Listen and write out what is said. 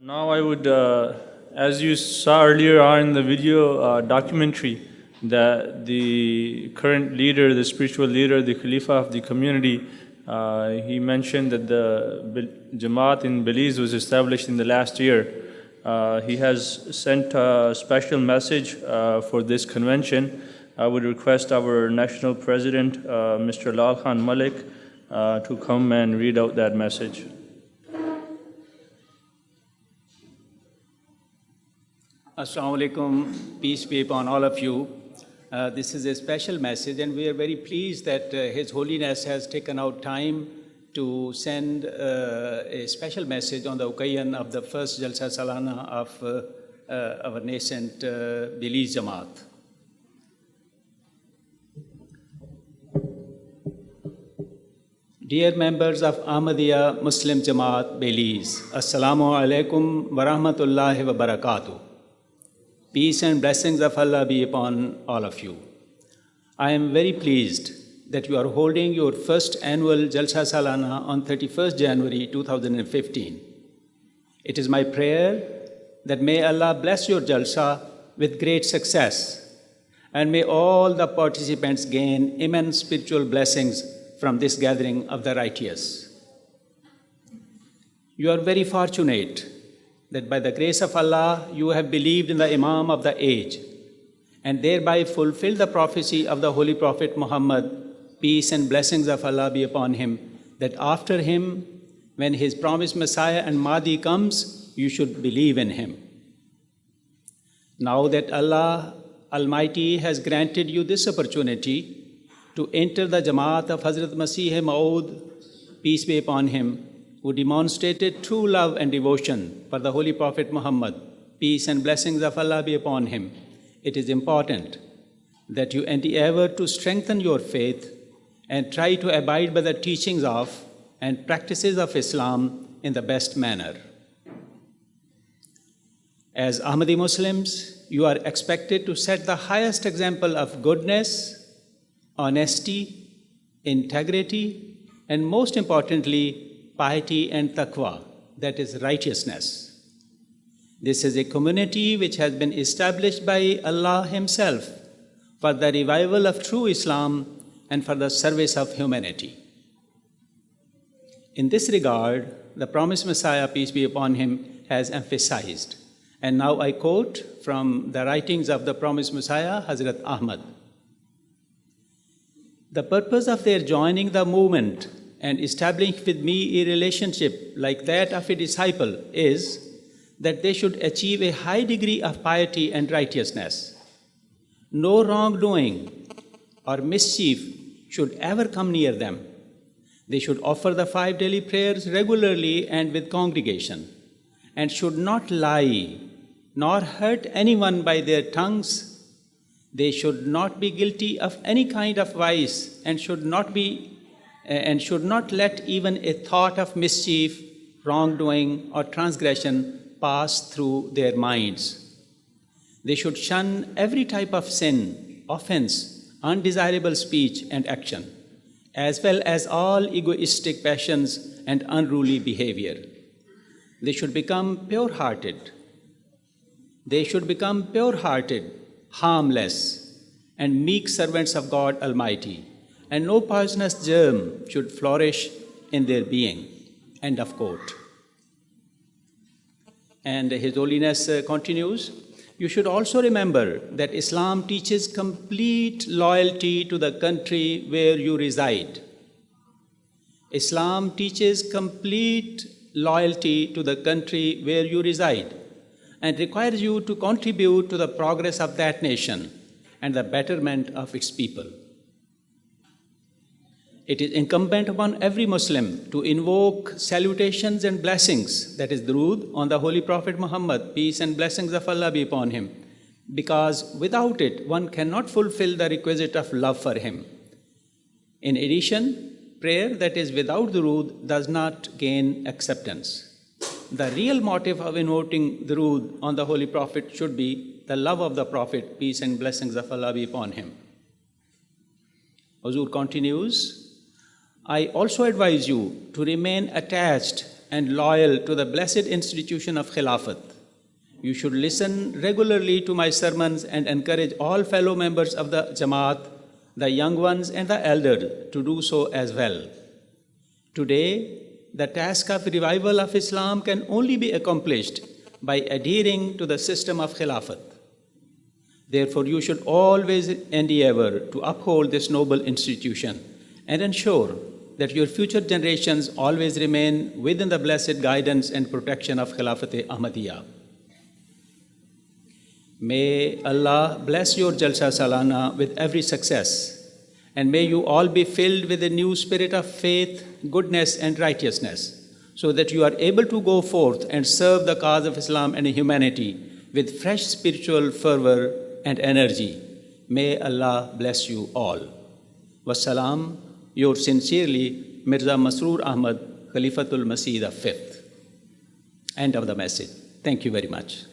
Now I would, as you saw earlier on in the video documentary, that the current leader, the spiritual leader, the Khalifa of the community, he mentioned that the Jamaat in Belize was established in the last year. He has sent a special message for this convention. I would request our national president, Mr. Lal Khan Malik, to come and read out that message. Assalamu alaikum, peace be upon all of you. This is a special message, and we are very pleased that His Holiness has taken out time to send a special message on the occasion of the first Jalsa Salana of our nascent Belize Jamaat. Dear members of Ahmadiyya Muslim Jamaat Belize, Assalamu alaikum wa rahmatullahi wa barakatuh. Peace and blessings of Allah be upon all of you. I am very pleased that you are holding your first annual Jalsa Salana on 31st January 2015. It is my prayer that may Allah bless your Jalsa with great success, and may all the participants gain immense spiritual blessings from this gathering of the righteous. You are very fortunate that by the grace of Allah, you have believed in the Imam of the age, and thereby fulfilled the prophecy of the Holy Prophet Muhammad, peace and blessings of Allah be upon him, that after him, when his promised Messiah and Mahdi comes, you should believe in him. Now that Allah Almighty has granted you this opportunity to enter the Jamaat of Hazrat Masih Maud, peace be upon him, who demonstrated true love and devotion for the Holy Prophet Muhammad, peace and blessings of Allah be upon him, it is important that you endeavor to strengthen your faith and try to abide by the teachings of and practices of Islam in the best manner. As Ahmadi Muslims, you are expected to set the highest example of goodness, honesty, integrity, and most importantly, piety and taqwa, that is righteousness. This is a community which has been established by Allah Himself for the revival of true Islam and for the service of humanity. In this regard, the promised Messiah, peace be upon him, has emphasized, and now I quote from the writings of the promised Messiah, Hazrat Ahmad. The purpose of their joining the movement and establishing with me a relationship like that of a disciple is that they should achieve a high degree of piety and righteousness. No wrongdoing or mischief should ever come near them. They should offer the 5 daily prayers regularly and with congregation, and should not lie nor hurt anyone by their tongues. They should not be guilty of any kind of vice and should not let even a thought of mischief, wrongdoing, or transgression pass through their minds. They should shun every type of sin, offense, undesirable speech and action, as well as all egoistic passions and unruly behavior. They should become pure-hearted. Harmless, and meek servants of God Almighty, and no poisonous germ should flourish in their being. End of quote. And His Holiness continues, you should also remember that Islam teaches complete loyalty to the country where you reside. Islam teaches complete loyalty to the country where you reside and requires you to contribute to the progress of that nation and the betterment of its people. It is incumbent upon every Muslim to invoke salutations and blessings, that is durood, on the Holy Prophet Muhammad, peace and blessings of Allah be upon him, because without it, one cannot fulfill the requisite of love for him. In addition, prayer that is without durood does not gain acceptance. The real motive of invoking durood on the Holy Prophet should be the love of the Prophet, peace and blessings of Allah be upon him. Huzur continues, I also advise you to remain attached and loyal to the blessed institution of Khilafat. You should listen regularly to my sermons and encourage all fellow members of the Jamaat, the young ones and the elder, to do so as well. Today, the task of revival of Islam can only be accomplished by adhering to the system of Khilafat. Therefore, you should always endeavor to uphold this noble institution and ensure that your future generations always remain within the blessed guidance and protection of Khilafat Ahmadiyya. May Allah bless your Jalsa Salana with every success, and may you all be filled with a new spirit of faith, goodness, and righteousness, so that you are able to go forth and serve the cause of Islam and humanity with fresh spiritual fervor and energy. May Allah bless you all. Wassalam, yours sincerely, Mirza Masroor Ahmad, Khalifatul Masih the Fifth. End of the message. Thank you very much.